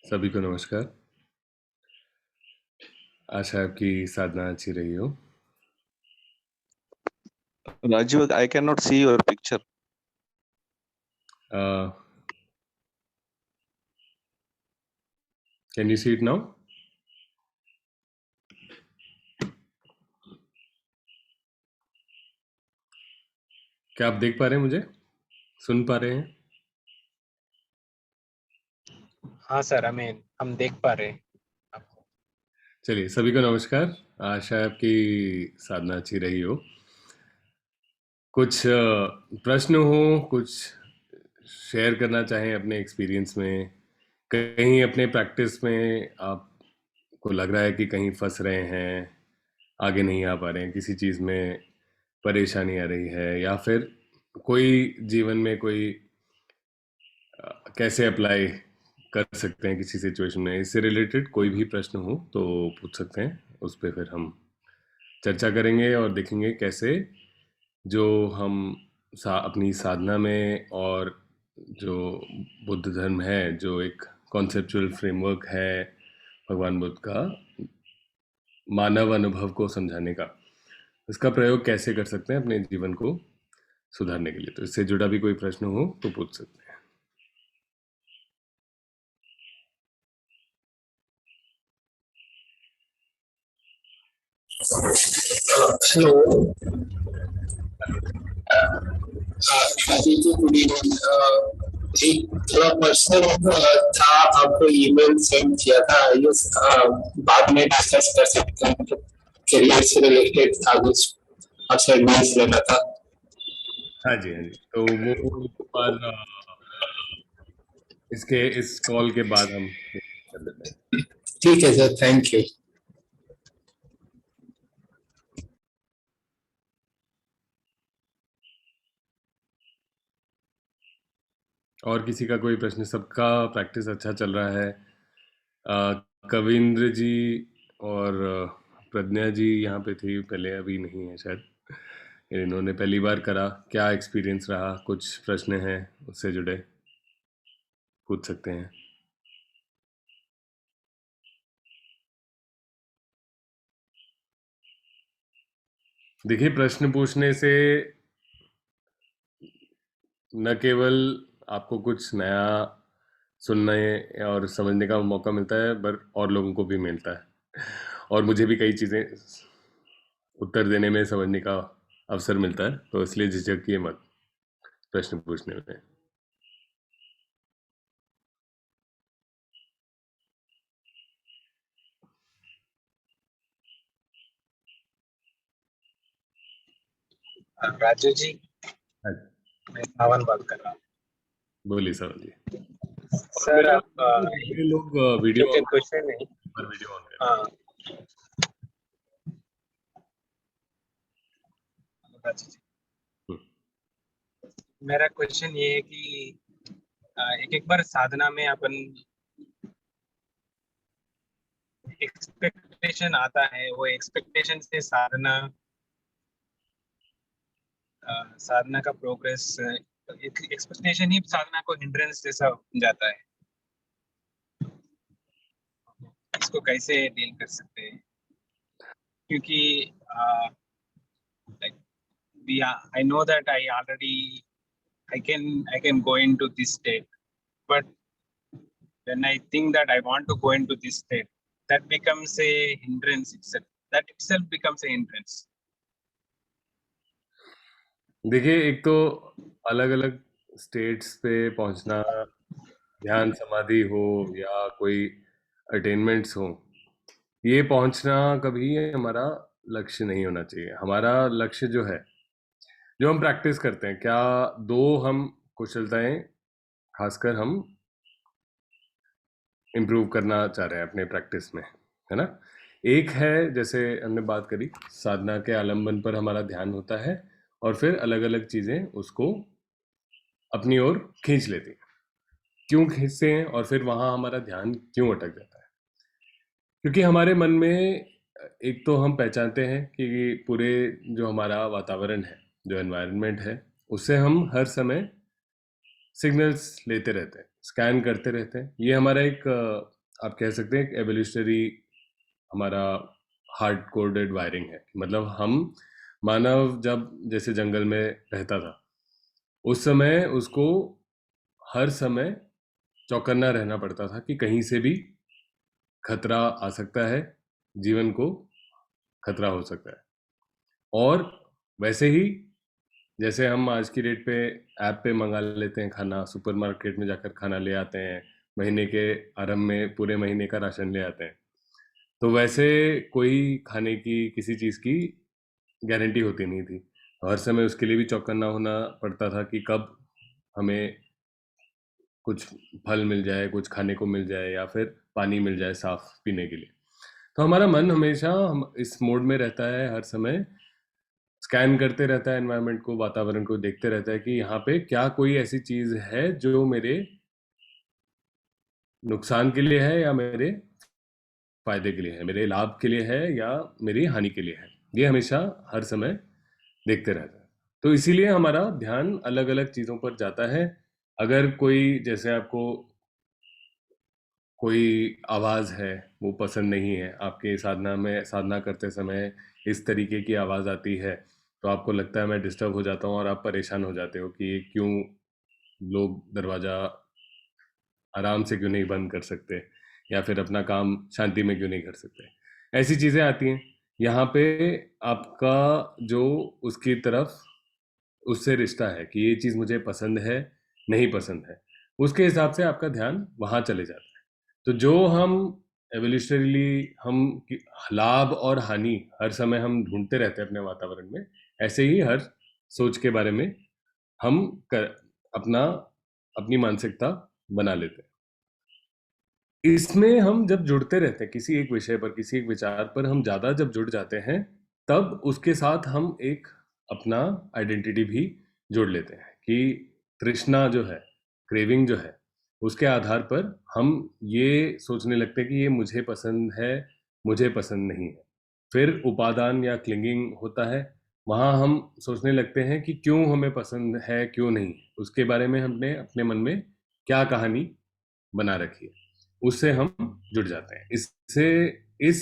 सभी को नमस्कार। आशा आपकी साधना अच्छी रही हो। Rajiv, I cannot see your picture. Can you see it now? क्या आप देख पा रहे हैं मुझे? सुन पा रहे हैं? हाँ सर, हम देख पा रहे हैं आपको। चलिए, सभी को नमस्कार। आशा आपकी साधना अच्छी रही हो। कुछ प्रश्न हो, कुछ शेयर करना चाहें अपने एक्सपीरियंस में, कहीं अपने प्रैक्टिस में आपको लग रहा है कि कहीं फंस रहे हैं, आगे नहीं आ पा रहे हैं, किसी चीज़ में परेशानी आ रही है, या फिर कोई जीवन में कोई कैसे अप्लाई कर सकते हैं किसी सिचुएशन में, इससे रिलेटेड कोई भी प्रश्न हो तो पूछ सकते हैं। उस पर फिर हम चर्चा करेंगे और देखेंगे कैसे जो हम अपनी साधना में, और जो बुद्ध धर्म है, जो एक कॉन्सेप्चुअल फ्रेमवर्क है भगवान बुद्ध का मानव अनुभव को समझाने का, इसका प्रयोग कैसे कर सकते हैं अपने जीवन को सुधारने के लिए। तो इससे जुड़ा भी कोई प्रश्न हो तो पूछ सकते हैं। हेलो जी, गुड इवनिंग। एक थोड़ा पर्सनल था, आपको ईमेल सेंड किया था। यस, बाद में डिस्कस कर सकते हैं। करियर से रिलेटेड था, कुछ आपसे एडवाइस लेना था। हाँ जी, हाँ जी। तो वो पर इस कॉल के बाद हम कर लेते हैं। ठीक है सर, थैंक यू। और किसी का कोई प्रश्न? सबका प्रैक्टिस अच्छा चल रहा है। कविंद्र जी और प्रज्ञा जी यहाँ पे थी पहले, अभी नहीं है शायद। इन्होंने पहली बार करा, क्या एक्सपीरियंस रहा? कुछ प्रश्न हैं उससे जुड़े, पूछ सकते हैं। देखिए, प्रश्न पूछने से न केवल आपको कुछ नया सुनने और समझने का मौका मिलता है, पर और लोगों को भी मिलता है। और मुझे भी कई चीज़ें उत्तर देने में, समझने का अवसर मिलता है। तो इसलिए झिझकिए मत प्रश्न पूछने में। राजू जी, हाँ, मैं सावन बात कर रहा हूँ। बोलिए सर जी। और सर मेरा आप मेरे लोग वीडियो क्योंकि ऑन क्वेश्चन नहीं। पर वीडियो ऑन कर। हाँ राजू जी, हम्म, मेरा क्वेश्चन ये है कि एक एक बार साधना में अपन एक्सपेक्टेशन आता है, वो एक्सपेक्टेशन से साधना का प्रोग्रेस, एक्सपेक्टेशन ही साधना को हिंड्रेंस जैसा बन जाता है। इसको कैसे डील कर सकते हैं? क्योंकि like I know that I can go into this state, but when I think that I want to go into this state, that becomes a hindrance itself. That itself becomes a hindrance. देखिए, एक तो अलग अलग states पे पहुंचना, ध्यान समाधि हो या कोई अटेनमेंट्स हो, ये पहुंचना कभी हमारा लक्ष्य नहीं होना चाहिए। हमारा लक्ष्य जो है, जो हम प्रैक्टिस करते हैं, क्या दो हम कुशलताएं खासकर हम इम्प्रूव करना चाह रहे हैं अपने प्रैक्टिस में, है ना? एक है, जैसे हमने बात करी, साधना के आलंबन पर हमारा ध्यान होता है और फिर अलग अलग चीज़ें उसको अपनी ओर खींच लेती हैं। क्यों खींचते हैं और फिर वहाँ हमारा ध्यान क्यों अटक जाता है? क्योंकि हमारे मन में एक तो हम पहचानते हैं कि पूरे जो हमारा वातावरण है, जो एनवायरनमेंट है, उससे हम हर समय सिग्नल्स लेते रहते हैं, स्कैन करते रहते हैं। ये हमारा एक आप कह सकते हैं एवोल्यूशनरी हमारा हार्ड कोडेड वायरिंग है। मतलब हम मानव जब जैसे जंगल में रहता था उस समय उसको हर समय चौकन्ना रहना पड़ता था कि कहीं से भी खतरा आ सकता है, जीवन को खतरा हो सकता है। और वैसे ही जैसे हम आज की डेट पे ऐप पे मंगा लेते हैं खाना, सुपरमार्केट में जाकर खाना ले आते हैं, महीने के आरंभ में पूरे महीने का राशन ले आते हैं, तो वैसे कोई खाने की किसी चीज़ की गारंटी होती नहीं थी। हर समय उसके लिए भी चौकन्ना होना पड़ता था कि कब हमें कुछ फल मिल जाए, कुछ खाने को मिल जाए या फिर पानी मिल जाए साफ पीने के लिए। तो हमारा मन हमेशा हम इस मोड में रहता है, हर समय स्कैन करते रहता है एनवायरनमेंट को, वातावरण को देखते रहता है कि यहाँ पे क्या कोई ऐसी चीज़ है जो मेरे नुकसान के लिए है या मेरे फायदे के लिए है, मेरे लाभ के लिए है या मेरी हानि के लिए है। ये हमेशा हर समय देखते रहता है। तो इसीलिए हमारा ध्यान अलग अलग चीज़ों पर जाता है। अगर कोई जैसे आपको कोई आवाज़ है वो पसंद नहीं है, आपके साधना करते समय इस तरीके की आवाज़ आती है, तो आपको लगता है मैं डिस्टर्ब हो जाता हूँ और आप परेशान हो जाते हो कि क्यों लोग दरवाज़ा आराम से क्यों नहीं बंद कर सकते या फिर अपना काम शांति में क्यों नहीं कर सकते। ऐसी चीज़ें आती हैं। यहाँ पे आपका जो उसकी तरफ उससे रिश्ता है कि ये चीज़ मुझे पसंद है, नहीं पसंद है, उसके हिसाब से आपका ध्यान वहाँ चले जाता है। तो जो हम एवोल्यूशनरीली हम लाभ और हानि हर समय हम ढूंढते रहते हैं अपने वातावरण में, ऐसे ही हर सोच के बारे में हम अपनी मानसिकता बना लेते हैं। इसमें हम जब जुड़ते रहते हैं किसी एक विषय पर, किसी एक विचार पर हम ज़्यादा जब जुड़ जाते हैं, तब उसके साथ हम एक अपना आइडेंटिटी भी जोड़ लेते हैं कि तृष्णा जो है, क्रेविंग जो है, उसके आधार पर हम ये सोचने लगते हैं कि ये मुझे पसंद है, मुझे पसंद नहीं है। फिर उपादान या क्लिंगिंग होता है, वहाँ हम सोचने लगते हैं कि क्यों हमें पसंद है, क्यों नहीं। उसके बारे में हमने अपने मन में क्या कहानी बना रखी है, उससे हम जुड़ जाते हैं। इससे इस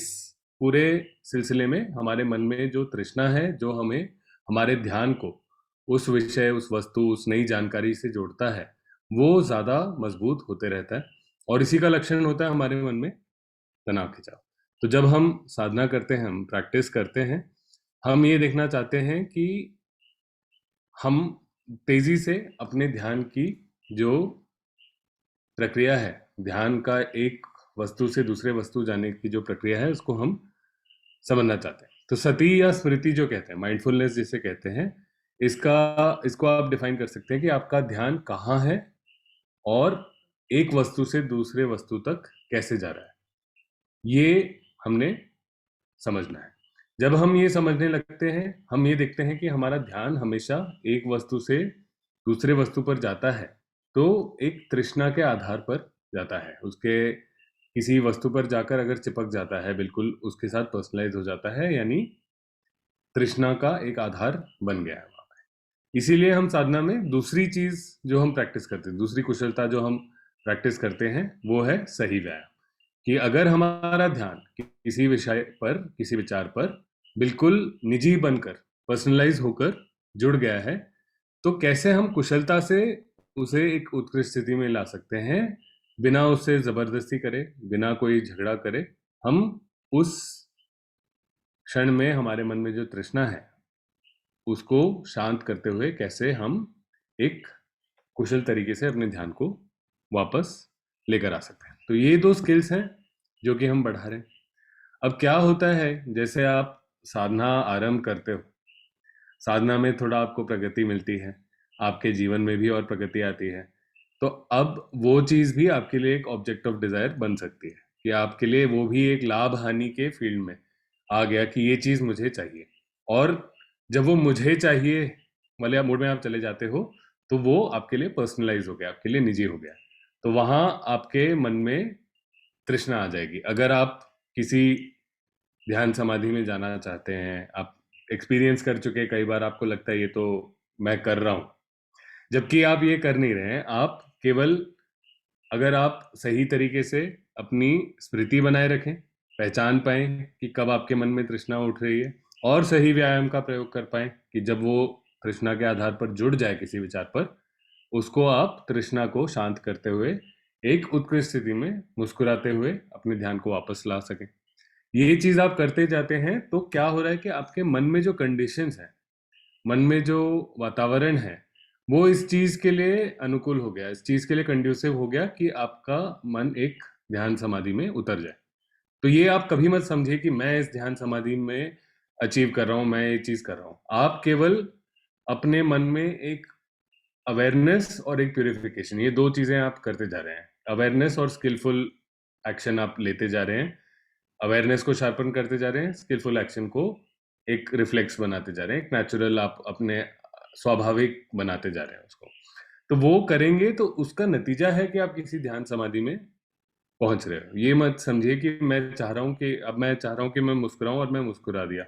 पूरे सिलसिले में हमारे मन में जो तृष्णा है, जो हमें हमारे ध्यान को उस विषय, उस वस्तु, उस नई जानकारी से जोड़ता है, वो ज़्यादा मजबूत होते रहता है। और इसी का लक्षण होता है हमारे मन में तनाव खिंचाव। तो जब हम साधना करते हैं, हम प्रैक्टिस करते हैं, हम ये देखना चाहते हैं कि हम तेजी से अपने ध्यान की जो प्रक्रिया है, ध्यान का एक वस्तु से दूसरे वस्तु जाने की जो प्रक्रिया है, उसको हम समझना चाहते हैं। तो सती या स्मृति जो कहते हैं, माइंडफुलनेस जिसे कहते हैं, इसको आप डिफाइन कर सकते हैं कि आपका ध्यान कहाँ है और एक वस्तु से दूसरे वस्तु तक कैसे जा रहा है, ये हमने समझना है। जब हम ये समझने लगते हैं, हम ये देखते हैं कि हमारा ध्यान हमेशा एक वस्तु से दूसरे वस्तु पर जाता है, तो एक तृष्णा के आधार पर जाता है। उसके किसी वस्तु पर जाकर अगर चिपक जाता है, बिल्कुल उसके साथ पर्सनलाइज हो जाता है, यानी तृष्णा का एक आधार बन गया है वहाँ पे। इसीलिए हम साधना में दूसरी चीज जो हम प्रैक्टिस करते हैं, दूसरी कुशलता जो हम प्रैक्टिस करते हैं, वो है सही व्यायाम। कि अगर हमारा ध्यान किसी विषय पर, किसी विचार पर बिल्कुल निजी बनकर, पर्सनलाइज होकर जुड़ गया है, तो कैसे हम कुशलता से उसे एक उत्कृष्ट स्थिति में ला सकते हैं, बिना उससे जबरदस्ती करे, बिना कोई झगड़ा करे। हम उस क्षण में हमारे मन में जो तृष्णा है, उसको शांत करते हुए कैसे हम एक कुशल तरीके से अपने ध्यान को वापस लेकर आ सकते हैं। तो ये 2 स्किल्स हैं जो कि हम बढ़ा रहे हैं। अब क्या होता है, जैसे आप साधना आरंभ करते हो, साधना में थोड़ा आपको प्रगति मिलती है, आपके जीवन में भी और प्रगति आती है, तो अब वो चीज़ भी आपके लिए एक ऑब्जेक्ट ऑफ डिजायर बन सकती है कि आपके लिए वो भी एक लाभ हानि के फील्ड में आ गया कि ये चीज़ मुझे चाहिए। और जब वो मुझे चाहिए वाले मोड में आप चले जाते हो, तो वो आपके लिए पर्सनलाइज हो गया, आपके लिए निजी हो गया। तो वहाँ आपके मन में तृष्णा आ जाएगी। अगर आप किसी ध्यान समाधि में जाना चाहते हैं, आप एक्सपीरियंस कर चुके, कई बार आपको लगता है ये तो मैं कर रहा हूँ, जबकि आप ये कर नहीं रहे हैं। आप केवल, अगर आप सही तरीके से अपनी स्मृति बनाए रखें, पहचान पाएं कि कब आपके मन में तृष्णा उठ रही है, और सही व्यायाम का प्रयोग कर पाएं कि जब वो तृष्णा के आधार पर जुड़ जाए किसी विचार पर, उसको आप तृष्णा को शांत करते हुए एक उत्कृष्ट स्थिति में मुस्कुराते हुए अपने ध्यान को वापस ला सकें। ये चीज आप करते जाते हैं तो क्या हो रहा है कि आपके मन में जो कंडीशंस है, मन में जो वातावरण है, वो इस चीज के लिए अनुकूल हो गया, इस चीज के लिए कंड्यूसिव हो गया कि आपका मन एक ध्यान समाधि में उतर जाए। तो ये आप कभी मत समझिए कि मैं इस ध्यान समाधि में अचीव कर रहा हूं, मैं ये चीज कर रहा हूं। आप केवल अपने मन में एक अवेयरनेस और एक प्यूरिफिकेशन, ये दो चीजें आप करते जा रहे हैं। अवेयरनेस और स्किलफुल एक्शन आप लेते जा रहे हैं। अवेयरनेस को शार्पन करते जा रहे हैं, स्किलफुल एक्शन को एक रिफ्लेक्स बनाते जा रहे हैं, एक नेचुरल आप अपने स्वाभाविक बनाते जा रहे हैं उसको। तो वो करेंगे तो उसका नतीजा है कि आप किसी ध्यान समाधि में पहुंच रहे हो। ये मत समझिए कि मैं चाह रहा हूं कि मैं मुस्कुराऊं और मैं मुस्कुरा दिया।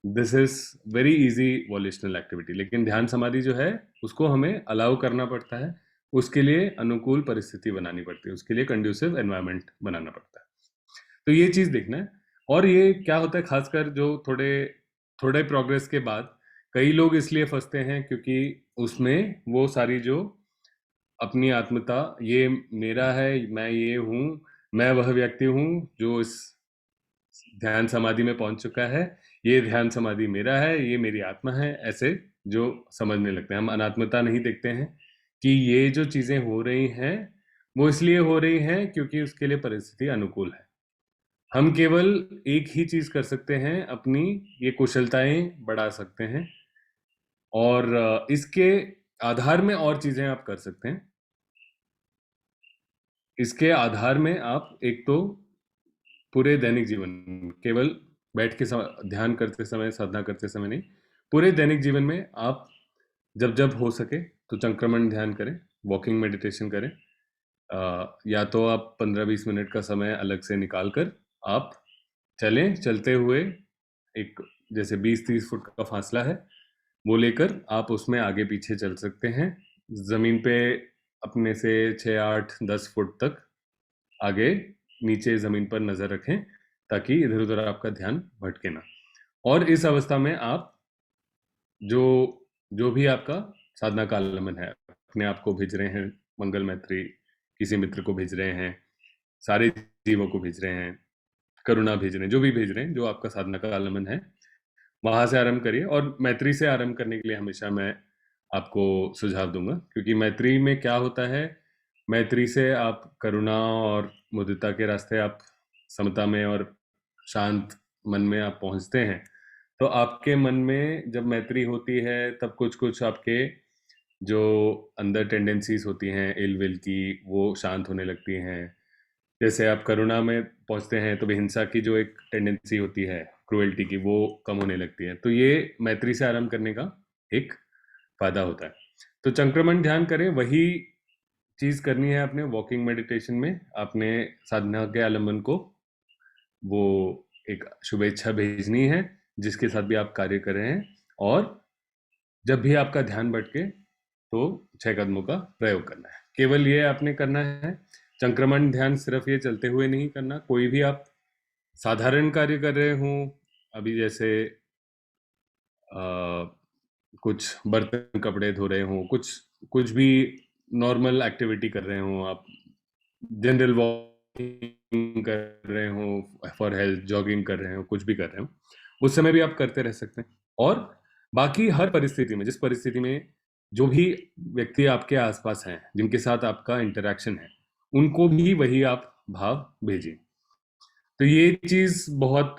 This is very easy volitional activity. लेकिन ध्यान समाधि जो है उसको हमें अलाउ करना पड़ता है, उसके लिए अनुकूल परिस्थिति बनानी पड़ती है, उसके लिए कंड्यूसिव एनवायरनमेंट बनाना पड़ता है। तो ये चीज देखना है। और ये क्या होता है, खासकर जो थोड़े प्रोग्रेस के बाद कई लोग इसलिए फंसते हैं क्योंकि उसमें वो सारी जो अपनी आत्मता, ये मेरा है, मैं ये हूँ, मैं वह व्यक्ति हूँ जो इस ध्यान समाधि में पहुंच चुका है, ये ध्यान समाधि मेरा है, ये मेरी आत्मा है, ऐसे जो समझने लगते हैं। हम अनात्मता नहीं देखते हैं कि ये जो चीजें हो रही हैं वो इसलिए हो रही हैं क्योंकि उसके लिए परिस्थिति अनुकूल है। हम केवल एक ही चीज कर सकते हैं, अपनी ये कुशलताएं बढ़ा सकते हैं, और इसके आधार में और चीजें आप कर सकते हैं। इसके आधार में आप एक तो पूरे दैनिक जीवन, केवल बैठ के ध्यान करते समय, साधना करते समय नहीं, पूरे दैनिक जीवन में आप जब जब हो सके तो चंक्रमण ध्यान करें, वॉकिंग मेडिटेशन करें। या तो आप 15-20 मिनट का समय अलग से निकाल कर आप चलें, चलते हुए एक जैसे 20-30 फुट का फासला है वो लेकर आप उसमें आगे पीछे चल सकते हैं। जमीन पे अपने से 6-8-10 फुट तक आगे नीचे जमीन पर नजर रखें ताकि इधर उधर आपका ध्यान भटके ना। और इस अवस्था में आप जो भी आपका साधना का आलम्बन है, अपने आप को भेज रहे हैं मंगल मैत्री, किसी मित्र को भेज रहे हैं, सारे जीवों को भेज रहे हैं, करुणा भेज रहे हैं, जो भी भेज रहे हैं, जो आपका साधना का आलम्बन है वहां से आरंभ करिए। और मैत्री से आरंभ करने के लिए हमेशा मैं आपको सुझाव दूंगा, क्योंकि मैत्री में क्या होता है, मैत्री से आप करुणा और मुदिता के रास्ते आप समता में और शांत मन में आप पहुंचते हैं। तो आपके मन में जब मैत्री होती है तब कुछ कुछ आपके जो अंदर टेंडेंसीज होती हैं इल विल की, वो शांत होने लगती हैं। जैसे आप करुणा में पहुंचते हैं तो हिंसा की जो एक टेंडेंसी होती है, क्रुएल्टी की, वो कम होने लगती है। तो ये मैत्री से आरंभ करने का एक फायदा होता है। तो चंक्रमण ध्यान करें, वही चीज करनी है आपने वॉकिंग मेडिटेशन में। आपने साधना के आलम्बन को वो एक शुभेच्छा भेजनी है जिसके साथ भी आप कार्य कर रहे हैं, और जब भी आपका ध्यान भटके तो 6 कदमों का प्रयोग करना है। केवल ये आपने करना है। चंक्रमण ध्यान सिर्फ ये चलते हुए नहीं करना, कोई भी आप साधारण कार्य कर रहे हों, अभी जैसे कुछ बर्तन कपड़े धो रहे हों, कुछ भी नॉर्मल एक्टिविटी कर रहे हों, आप जनरल वॉकिंग कर रहे हों फॉर हेल्थ, जॉगिंग कर रहे हो, कुछ भी कर रहे हो, उस समय भी आप करते रह सकते हैं। और बाकी हर परिस्थिति में, जिस परिस्थिति में जो भी व्यक्ति आपके आसपास हैं, जिनके साथ आपका इंटरेक्शन है, उनको भी वही आप भाव भेजिए। तो ये चीज बहुत,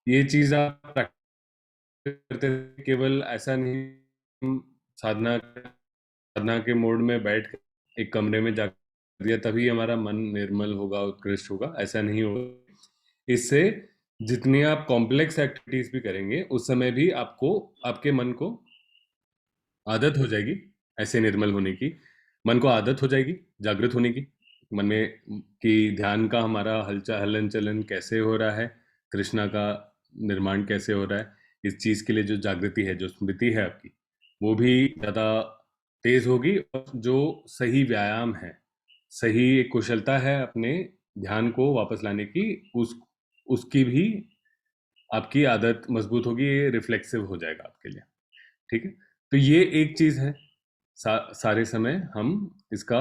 ये चीज आप प्रैक्टिस करते, केवल ऐसा नहीं साधना के मोड में बैठ एक कमरे में जा दिया तभी हमारा मन निर्मल होगा, उत्कृष्ट होगा, ऐसा नहीं होगा। इससे जितनी आप कॉम्प्लेक्स एक्टिविटीज भी करेंगे उस समय भी आपको, आपके मन को आदत हो जाएगी ऐसे निर्मल होने की, मन को आदत हो जाएगी जागृत होने की, मन में कि ध्यान का हमारा हलन चलन कैसे हो रहा है, तृष्णा का निर्माण कैसे हो रहा है, इस चीज के लिए जो जागृति है, जो स्मृति है आपकी, वो भी ज्यादा तेज होगी। और जो सही व्यायाम है, सही एक कुशलता है अपने ध्यान को वापस लाने की, उसकी भी आपकी आदत मजबूत होगी, ये रिफ्लेक्सिव हो जाएगा आपके लिए। ठीक है, तो ये एक चीज है। सारे समय हम इसका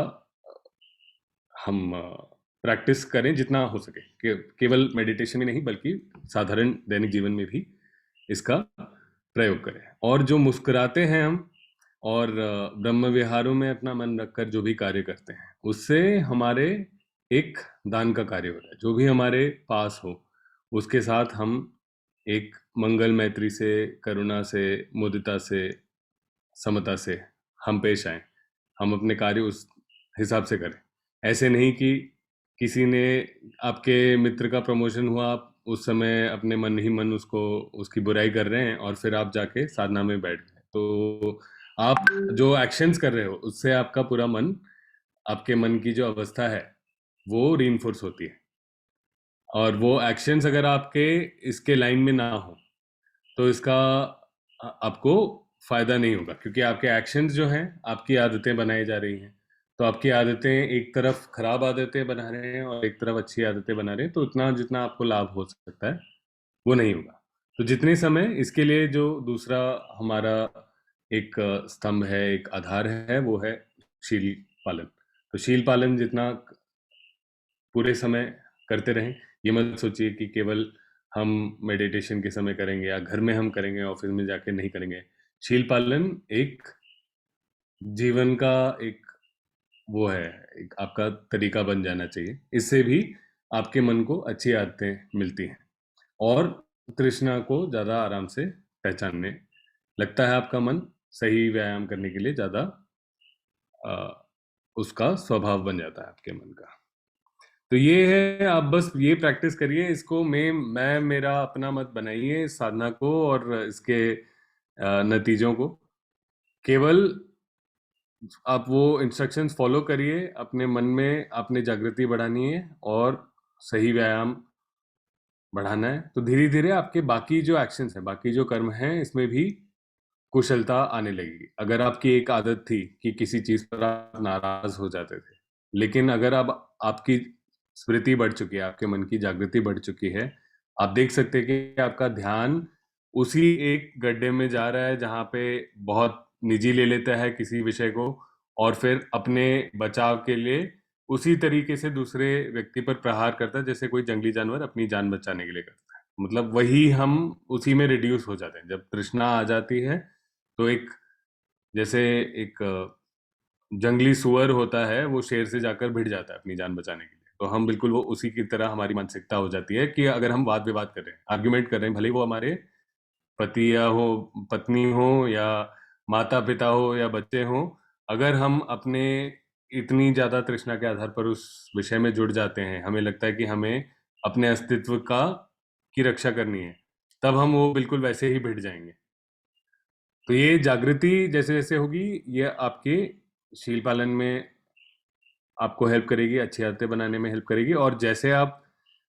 हम प्रैक्टिस करें जितना हो सके, केवल मेडिटेशन में नहीं बल्कि साधारण दैनिक जीवन में भी इसका प्रयोग करें। और जो मुस्कुराते हैं हम और ब्रह्म विहारों में अपना मन रखकर जो भी कार्य करते हैं, उससे हमारे एक दान का कार्य होता है। जो भी हमारे पास हो उसके साथ हम एक मंगल मैत्री से, करुणा से, मुदिता से, समता से हम पेश आए, हम अपने कार्य उस हिसाब से करें। ऐसे नहीं कि किसी ने, आपके मित्र का प्रमोशन हुआ, आप उस समय अपने मन ही मन उसकी बुराई कर रहे हैं और फिर आप जाके साधना में बैठ गए, तो आप जो एक्शंस कर रहे हो उससे आपका पूरा मन, आपके मन की जो अवस्था है वो रीइंफोर्स होती है। और वो एक्शंस अगर आपके इसके लाइन में ना हो तो इसका आपको फायदा नहीं होगा, क्योंकि आपके एक्शंस जो हैं आपकी आदतें बनाई जा रही हैं। तो आपकी आदतें एक तरफ खराब आदतें बना रहे हैं और एक तरफ अच्छी आदतें बना रहे हैं, तो उतना जितना आपको लाभ हो सकता है वो नहीं होगा। तो जितने समय इसके लिए जो दूसरा हमारा एक स्तंभ है, एक आधार है, वो है शील पालन। तो शील पालन जितना पूरे समय करते रहें। ये मत सोचिए कि केवल हम मेडिटेशन के समय करेंगे या घर में हम करेंगे, ऑफिस में जाके नहीं करेंगे। शील पालन एक जीवन का एक वो है, एक आपका तरीका बन जाना चाहिए। इससे भी आपके मन को अच्छी आदतें मिलती हैं और तृष्णा को ज़्यादा आराम से पहचानने लगता है। आपका मन सही व्यायाम करने के लिए ज़्यादा उसका स्वभाव बन जाता है आपके मन का। तो ये है, आप बस ये प्रैक्टिस करिए इसको। मैं मेरा अपना मत बनाइए इस साधना को और इसके नतीजों को। केवल आप वो इंस्ट्रक्शंस फॉलो करिए, अपने मन में आपने जागृति बढ़ानी है और सही व्यायाम बढ़ाना है। तो धीरे धीरे आपके बाकी जो एक्शंस हैं, बाकी जो कर्म हैं, इसमें भी कुशलता आने लगेगी। अगर आपकी एक आदत थी कि किसी चीज पर आप नाराज हो जाते थे, लेकिन अगर अब आपकी स्मृति बढ़ चुकी है, आपके मन की जागृति बढ़ चुकी है, आप देख सकते हैं कि आपका ध्यान उसी एक गड्ढे में जा रहा है जहां पे बहुत निजी ले लेता है किसी विषय को और फिर अपने बचाव के लिए उसी तरीके से दूसरे व्यक्ति पर प्रहार करता है जैसे कोई जंगली जानवर अपनी जान बचाने के लिए करता है। मतलब वही हम उसी में रिड्यूस हो जाते हैं। जब तृष्णा आ जाती है तो एक जैसे एक जंगली सुअर होता है, वो शेर से जाकर भिड़ जाता है अपनी जान बचाने के लिए। तो हम बिल्कुल वो उसी की तरह हमारी मानसिकता हो जाती है कि अगर हम वाद विवाद कर रहे हैं, आर्ग्यूमेंट कर रहे हैं, भले वो हमारे पति या हो, पत्नी हो या माता पिता हो या बच्चे हो, अगर हम अपने इतनी ज्यादा तृष्णा के आधार पर उस विषय में जुड़ जाते हैं, हमें लगता है कि हमें अपने अस्तित्व की रक्षा करनी है, तब हम वो बिल्कुल वैसे ही भिड़ जाएंगे। तो ये जागृति जैसे जैसे होगी, ये आपके शील पालन में आपको हेल्प करेगी, अच्छी आदतें बनाने में हेल्प करेगी। और जैसे आप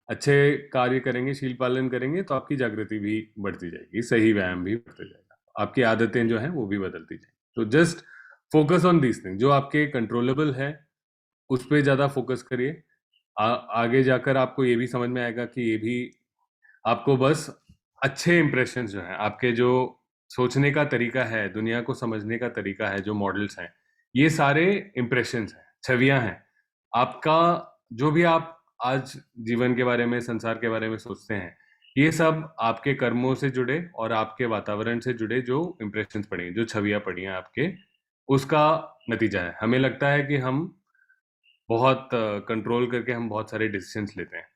अच्छे कार्य करेंगे, शील पालन करेंगे, तो आपकी जागृति भी बढ़ती जाएगी, सही व्यायाम भी बढ़ते जाएगा, आपकी आदतें जो हैं वो भी बदलती जाएंगी। तो just focus on these thing, जो आपके कंट्रोलेबल है उस पर ज्यादा फोकस करिए। आगे जाकर आपको ये भी समझ में आएगा कि ये भी आपको बस अच्छे इंप्रेशन जो हैं, आपके जो सोचने का तरीका है, दुनिया को समझने का तरीका है, जो मॉडल्स हैं, ये सारे इंप्रेशंस हैं, छवियां हैं। आपका जो भी आप आज जीवन के बारे में, संसार के बारे में सोचते हैं, ये सब आपके कर्मों से जुड़े और आपके वातावरण से जुड़े जो इंप्रेशंस पड़े हैं, जो छवियां पड़ी हैं आपके, उसका नतीजा है। हमें लगता है कि हम बहुत कंट्रोल करके हम बहुत सारे डिसीजंस लेते हैं,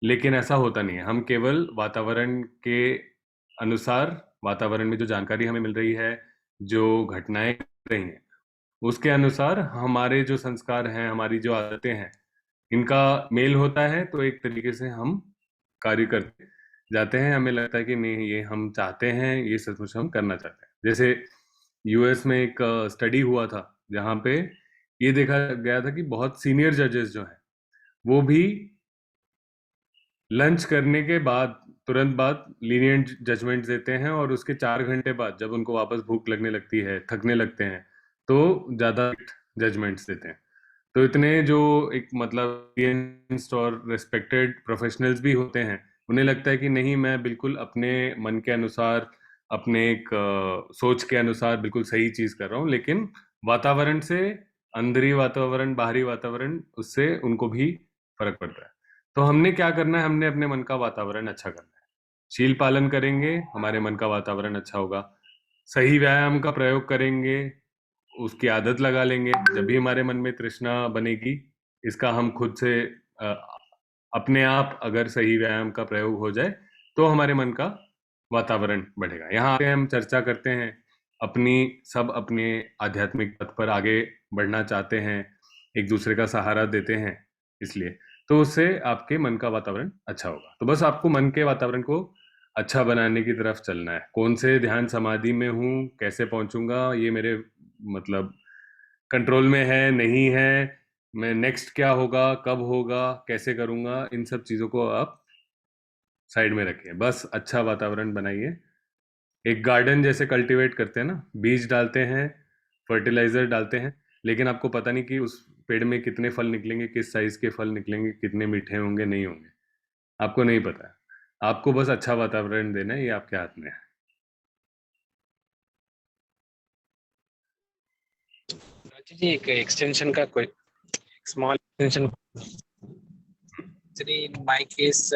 लेकिन ऐसा होता नहीं है। हम केवल वातावरण के अनुसार, वातावरण में जो जानकारी हमें मिल रही है, जो घटनाएं घट रही हैं, उसके अनुसार हमारे जो संस्कार हैं, हमारी जो आदतें हैं, इनका मेल होता है, तो एक तरीके से हम कार्य करते जाते हैं। हमें लगता है कि नहीं, ये हम चाहते हैं, ये सचमुच हम करना चाहते हैं। जैसे यूएस में एक स्टडी हुआ था जहाँ पे ये देखा गया था कि बहुत सीनियर जजेस जो हैं वो भी लंच करने के बाद तुरंत बाद लीनियंट जजमेंट देते हैं और उसके 4 घंटे बाद जब उनको वापस भूख लगने लगती है, थकने लगते हैं, तो ज़्यादा जजमेंट्स देते हैं। तो इतने जो एक मतलब और रेस्पेक्टेड प्रोफेशनल्स भी होते हैं, उन्हें लगता है कि नहीं, मैं बिल्कुल अपने मन के अनुसार, अपने एक सोच के अनुसार बिल्कुल सही चीज कर रहा हूँ, लेकिन वातावरण से, अंदरी वातावरण, बाहरी वातावरण, उससे उनको भी फर्क पड़ता है। तो हमने क्या करना है, हमने अपने मन का वातावरण अच्छा करना है। शील पालन करेंगे, हमारे मन का वातावरण अच्छा होगा। सही व्यायाम का प्रयोग करेंगे, उसकी आदत लगा लेंगे, जब भी हमारे मन में तृष्णा बनेगी, इसका हम खुद से अ, अपने आप अगर सही व्यायाम का प्रयोग हो जाए तो हमारे मन का वातावरण बढ़ेगा। यहाँ आते हैं, हम चर्चा करते हैं, सब अपने आध्यात्मिक पथ पर आगे बढ़ना चाहते हैं, एक दूसरे का सहारा देते हैं, इसलिए तो उससे आपके मन का वातावरण अच्छा होगा। तो बस आपको मन के वातावरण को अच्छा बनाने की तरफ चलना है। कौन से ध्यान समाधि में हूँ, कैसे पहुंचूंगा, ये मेरे मतलब कंट्रोल में है नहीं है, मैं नेक्स्ट क्या होगा, कब होगा, कैसे करूंगा, इन सब चीजों को आप साइड में रखिए। बस अच्छा वातावरण बनाइए। एक गार्डन जैसे कल्टीवेट करते हैं ना, बीज डालते हैं, फर्टिलाइजर डालते हैं, लेकिन आपको पता नहीं कि उस पेड़ में कितने फल निकलेंगे, किस साइज के फल निकलेंगे, कितने मीठे होंगे, नहीं होंगे, आपको नहीं पता है। आपको बस अच्छा वातावरण देना है, ये आपके हाथ में है। जी एक एक्सटेंशन का कोई small extension, actually in my case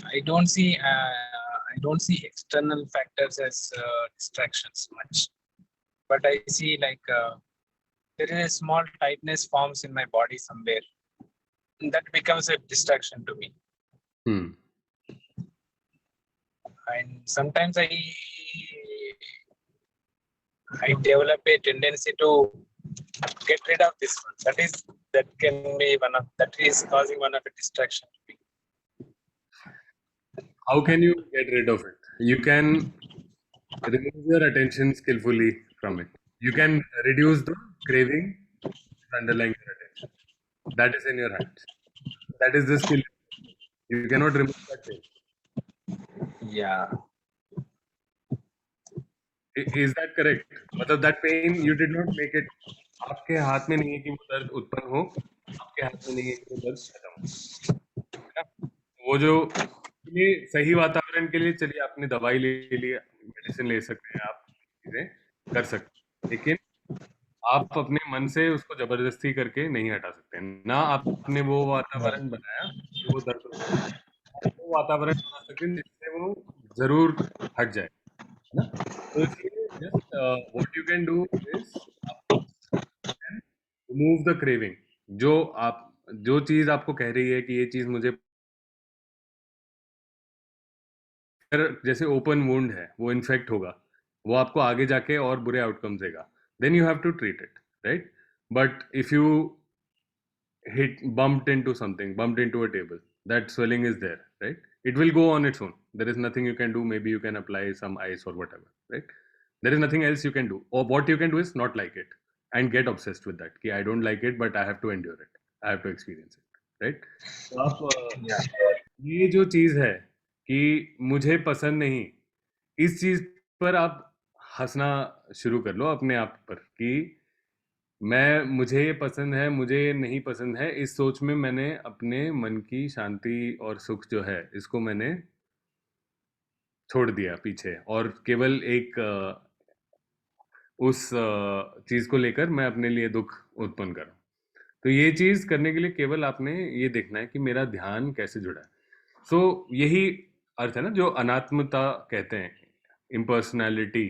I don't see external factors as distractions much, but I see like there is a small tightness forms in my body somewhere, and that becomes a distraction to me. And sometimes I develop a tendency to get rid of this one. That is causing one of a distraction to me. How can you get rid of it? You can remove your attention skillfully from it. You can reduce the craving underlying your attention. That is in your hands. That is the skill. You cannot remove that thing. Yeah. Is that correct? मतलब that pain you did not make it. आपके हाथ में नहीं है कि वो दर्द उत्पन्न हो, आपके हाथ में नहीं है कि वो दर्द खत्म हो। वो जो ये सही वातावरण के लिए, चलिए आपने दवाई ले ली, मेडिसिन ले सकते हैं, आप चीजें कर सकते हैं, लेकिन आप अपने मन से उसको जबरदस्ती करके नहीं हटा सकते। ना आपने वो वातावरण बनाया कि वो दर्द हो, वो वातावरण बना सकते हैं जिससे वो जरूर हट जाए, ना। तो इसलिए just what you can do is remove the craving. जो चीज आपको कह रही है कि ये चीज मुझे, जैसे ओपन वुंड है, वो इन्फेक्ट होगा, वो आपको आगे जाके और बुरे आउटकम देगा, then you have to treat it, right? But if you bumped into a table, that swelling is there, right? It will go on its own. There is nothing you can do. Maybe you can apply some ice or whatever, right? There is nothing else you can do. Or what you can do is not like it and get obsessed with that. Ki I don't like it, but I have to endure it. I have to experience it, right? तो आप ये जो चीज है कि मुझे पसंद नहीं, इस चीज पर आप हंसना शुरू कर लो अपने आप पर कि मुझे ये पसंद है, मुझे ये नहीं पसंद है। इस सोच में मैंने अपने मन की शांति और सुख जो है, इसको मैंने छोड़ दिया पीछे, और केवल एक उस चीज को लेकर मैं अपने लिए दुख उत्पन्न कर रहा हूँ। तो ये चीज करने के लिए केवल आपने ये देखना है कि मेरा ध्यान कैसे जुड़ा है। सो यही अर्थ है ना जो अनात्मता कहते हैं, इम्पर्सनैलिटी।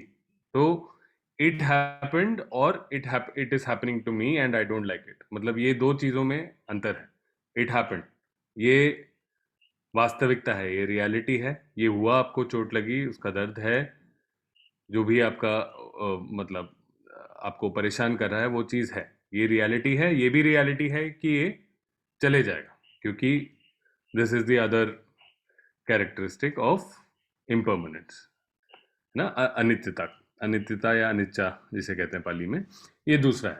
तो इट हैपेंड और it is happening to me and I don't like it, मतलब ये दो चीजों में अंतर है। इट हैपेंड, ये वास्तविकता है, ये रियलिटी है, ये हुआ, आपको चोट लगी, उसका दर्द है, जो भी आपका मतलब आपको परेशान कर रहा है वो चीज है, ये रियलिटी है। ये भी रियलिटी है कि ये चले जाएगा, क्योंकि this is the other characteristic of impermanence ना, अनित्यता या अनिच्छा जिसे कहते हैं पाली में, ये दूसरा है।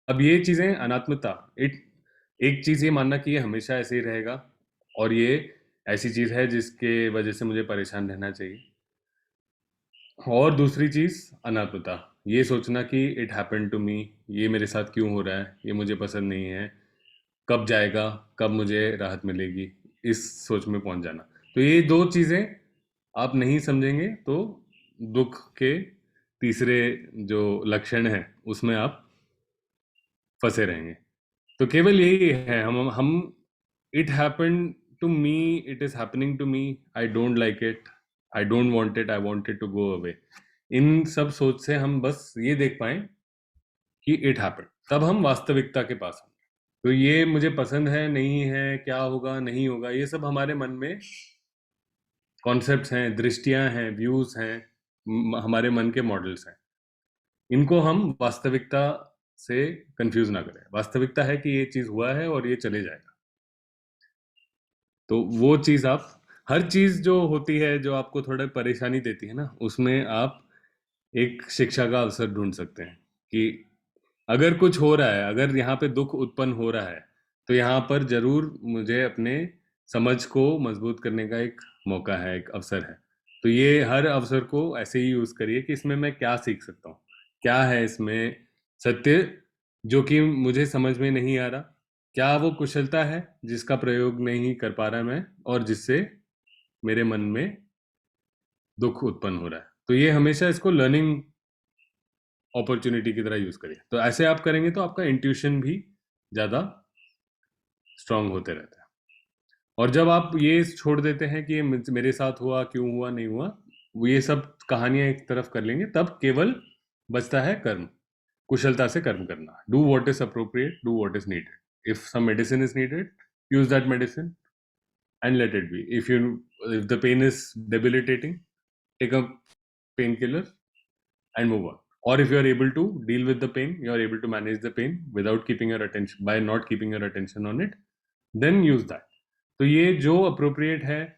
अब ये चीजें अनात्मता, एक चीज ये मानना कि ये हमेशा ऐसे ही रहेगा और ये ऐसी चीज है जिसके वजह से मुझे परेशान रहना चाहिए, और दूसरी चीज अनात्मता, ये सोचना कि इट हैपेंड टू मी, ये मेरे साथ क्यों हो रहा है, ये मुझे पसंद नहीं है, कब जाएगा, कब मुझे राहत मिलेगी, इस सोच में पहुंच जाना। तो ये दो चीज़ें आप नहीं समझेंगे तो दुख के तीसरे जो लक्षण है उसमें आप फंसे रहेंगे। तो केवल यही है, हम it happen to me, it is happening to me, I don't like it, I don't want it, I want it to go away, इन सब सोच से हम बस ये देख पाए कि इट हैपन, तब हम वास्तविकता के पास होंगे। तो ये मुझे पसंद है, नहीं है, क्या होगा, नहीं होगा, ये सब हमारे मन में कॉन्सेप्ट्स हैं, दृष्टियां हैं, व्यूज हैं, हमारे मन के मॉडल्स हैं। इनको हम वास्तविकता से कंफ्यूज ना करें। वास्तविकता है कि ये चीज हुआ है और ये चले जाएगा। तो वो चीज आप, हर चीज जो होती है जो आपको थोड़ा परेशानी देती है ना, उसमें आप एक शिक्षा का अवसर ढूंढ सकते हैं कि अगर कुछ हो रहा है, अगर यहाँ पे दुख उत्पन्न हो रहा है, तो यहाँ पर जरूर मुझे अपने समझ को मजबूत करने का एक मौका है, एक अवसर है। तो ये हर अवसर को ऐसे ही यूज करिए कि इसमें मैं क्या सीख सकता हूँ, क्या है इसमें सत्य जो कि मुझे समझ में नहीं आ रहा, क्या वो कुशलता है जिसका प्रयोग नहीं कर पा रहा मैं और जिससे मेरे मन में दुख उत्पन्न हो रहा है। तो ये हमेशा इसको लर्निंग अपॉर्चुनिटी की तरह यूज करिए। तो ऐसे आप करेंगे तो आपका इंट्यूशन भी ज़्यादा स्ट्रांग होते रहता है। और जब आप ये छोड़ देते हैं कि ये मेरे साथ हुआ, क्यों हुआ, नहीं हुआ, वो ये सब कहानियां एक तरफ कर लेंगे, तब केवल बचता है कर्म, कुशलता से कर्म करना। Do what is appropriate, do what is needed. If some medicine is needed, use that medicine and let it be. If the pain is debilitating, take a painkiller and move on. Or if you are able to deal with the pain, you are able to manage the pain without keeping your attention, by not keeping your attention on it, then use that. तो ये जो appropriate है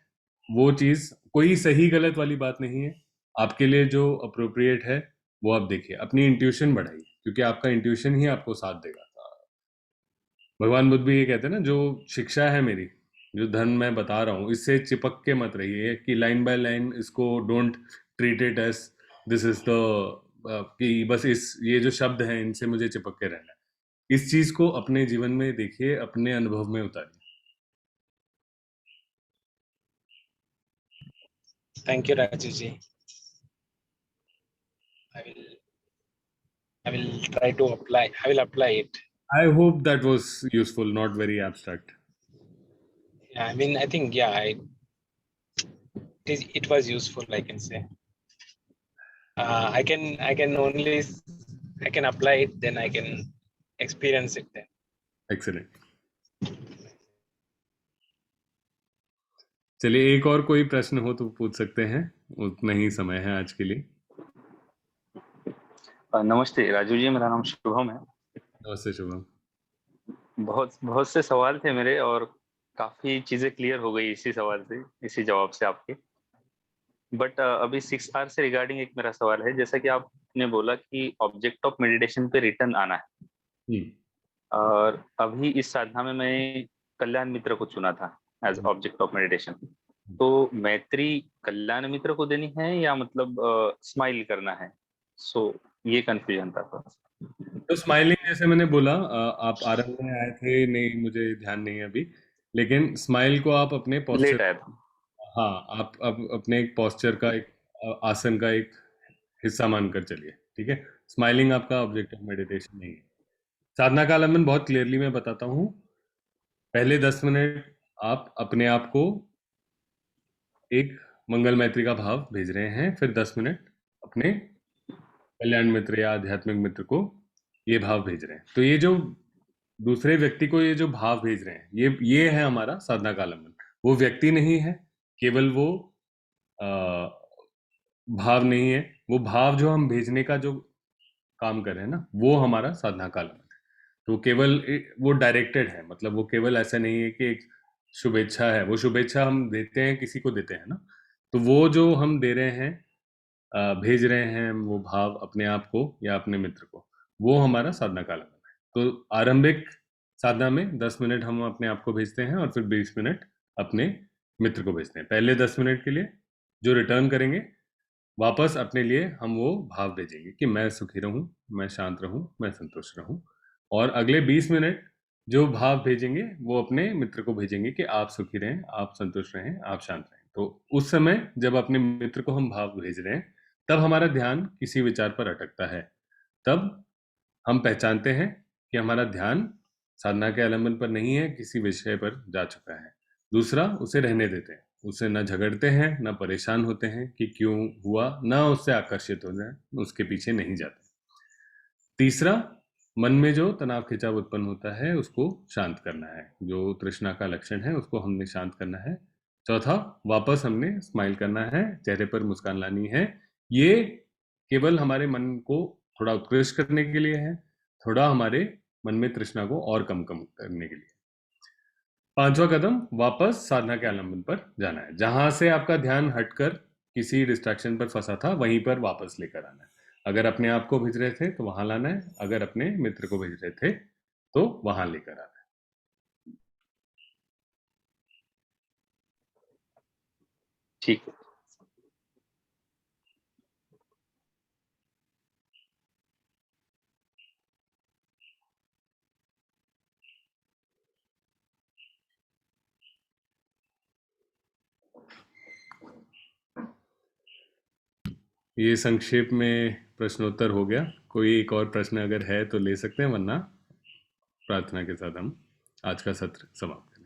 वो चीज, कोई सही गलत वाली बात नहीं है। आपके लिए जो अप्रोप्रिएट है वो आप देखिए, अपनी इंट्यूशन बढ़ाइए, क्योंकि आपका इंट्यूशन ही आपको साथ देगा। भगवान बुद्ध भी ये कहते हैं ना, जो शिक्षा है मेरी, जो धर्म मैं बता रहा हूँ, इससे चिपक के मत रहिए कि लाइन बाय लाइन इसको don't treat it as this is the, कि बस ये जो शब्द हैं इनसे मुझे चिपक के रहना है। इस चीज को अपने जीवन में देखिए, अपने अनुभव में उतारिए। Thank you, Raju ji. I will try to apply. I will apply it. I hope that was useful, not very abstract. Yeah, I mean, I think it was useful, I can say. I can apply it, then I can experience it then. Excellent. चलिए, एक और कोई प्रश्न हो तो पूछ सकते हैं, उतना ही समय है आज के लिए। नमस्ते राजू जी, मेरा नाम शुभम है। नमस्ते शुभम। बहुत से सवाल थे मेरे और काफी चीजें क्लियर हो गई इसी सवाल से, इसी जवाब से आपके। बट अभी 6R से रिगार्डिंग एक मेरा सवाल है। जैसा कि आपने बोला कि ऑब्जेक्ट ऑफ मेडिटेशन पे रिटर्न आना है, और अभी इस साधना में मैं कल्याण मित्र को चुना था एज ऑब्जेक्ट ऑफ मेडिटेशन। तो मैत्री कल्याण मित्र को देनी है या मतलब स्माइल करना है? सो ये कंफ्यूजन था। तो स्माइलिंग, जैसे मैंने बोला, आप आरंभ में आए थे, नहीं मुझे ध्यान नहीं है अभी, लेकिन स्माइल को आप अपने लेट आया था। हाँ, आप अपने एक पोस्चर का, एक आसन का एक हिस्सा मानकर चलिए, ठीक है। स्माइलिंग आपका ऑब्जेक्ट ऑफ मेडिटेशन नहीं है। साधना का आलम्बन बहुत क्लियरली मैं बताता हूँ। पहले 10 मिनट आप अपने आप को एक मंगल मैत्री का भाव भेज रहे हैं, फिर 10 मिनट अपने कल्याण मित्र या आध्यात्मिक मित्र को ये भाव भेज रहे हैं। तो ये जो दूसरे व्यक्ति को ये जो भाव भेज रहे हैं, ये है हमारा साधना का आलम्बन। वो व्यक्ति नहीं है, केवल वो भाव नहीं है, वो भाव जो हम भेजने का जो काम कर रहे हैं ना, वो हमारा साधना का आलम्बन है। तो केवल वो डायरेक्टेड है, मतलब वो केवल ऐसा नहीं है कि एक शुभेच्छा है, वो शुभेच्छा हम देते हैं, किसी को देते हैं ना, तो वो जो हम दे रहे हैं, भेज रहे हैं वो भाव अपने आप को या अपने मित्र को, वो हमारा साधना का आलम्बन है। तो आरंभिक साधना में 10 मिनट हम अपने आप को भेजते हैं और फिर 20 मिनट अपने मित्र को भेजते हैं। पहले 10 मिनट के लिए जो रिटर्न करेंगे वापस अपने लिए हम वो भाव भेजेंगे कि मैं सुखी रहूं, मैं शांत रहूं, मैं संतुष्ट रहूं। और अगले 20 मिनट जो भाव भेजेंगे वो अपने मित्र को भेजेंगे कि आप सुखी रहें, आप संतुष्ट रहें, आप शांत रहें। तो उस समय जब अपने मित्र को हम भाव भेज रहे हैं, तब हमारा ध्यान किसी विचार पर अटकता है। तब हम पहचानते हैं कि हमारा ध्यान साधना के आलंबन पर नहीं है, किसी विषय पर जा चुका है। दूसरा, उसे रहने देते हैं, उससे न झगड़ते हैं, न परेशान होते हैं कि क्यों हुआ, न उससे आकर्षित हो जाए, उसके पीछे नहीं जाते। तीसरा, मन में जो तनाव खिंचाव उत्पन्न होता है उसको शांत करना है, जो तृष्णा का लक्षण है उसको हमने शांत करना है। चौथा, वापस हमने स्माइल करना है, चेहरे पर मुस्कान लानी है। ये केवल हमारे मन को थोड़ा उत्कृष्ट करने के लिए है, थोड़ा हमारे मन में तृष्णा को और कम करने के लिए। पांचवा कदम, वापस साधना के आलंबन पर जाना है। जहां से आपका ध्यान हटकर किसी डिस्ट्रैक्शन पर फंसा था वहीं पर वापस लेकर आना है। अगर अपने आप को भेज रहे थे तो वहां लाना है, अगर अपने मित्र को भेज रहे थे तो वहां लेकर आना है। ठीक है। ये संक्षेप में प्रश्नोत्तर हो गया। कोई एक और प्रश्न अगर है तो ले सकते हैं, वरना प्रार्थना के साथ हम आज का सत्र समाप्त करेंगे।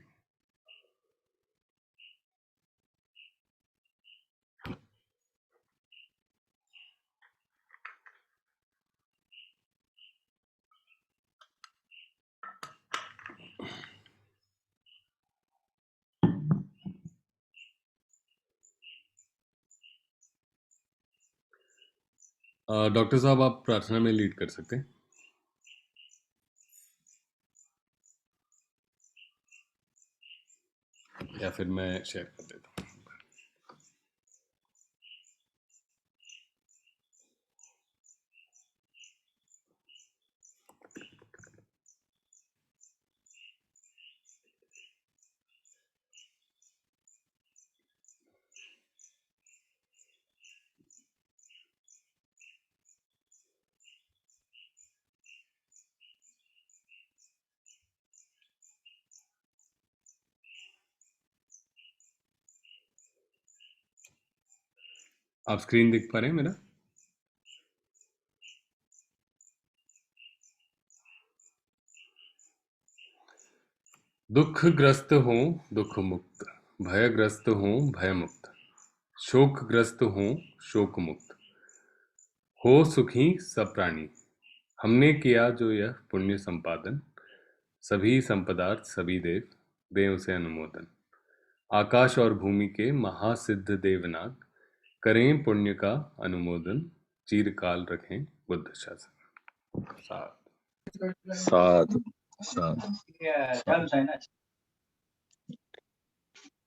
डॉक्टर साहब, आप प्रार्थना में लीड कर सकते हैं, या फिर मैं शेयर कर देता हूँ। आप स्क्रीन देख पा रहे हैं मेरा? दुखग्रस्त हूँ दुख मुक्त, भयग्रस्त हूँ भय मुक्त, शोकग्रस्त हूँ शोक मुक्त, हो सुखी सब प्राणी। हमने किया जो यह पुण्य संपादन, सभी संपदार्थ सभी देव दें उसे अनुमोदन। आकाश और भूमि के महासिद्ध देवनाग करें पुण्य का अनुमोदन, चिरकाल रखें बुद्ध शासन। साथ साधु साधु।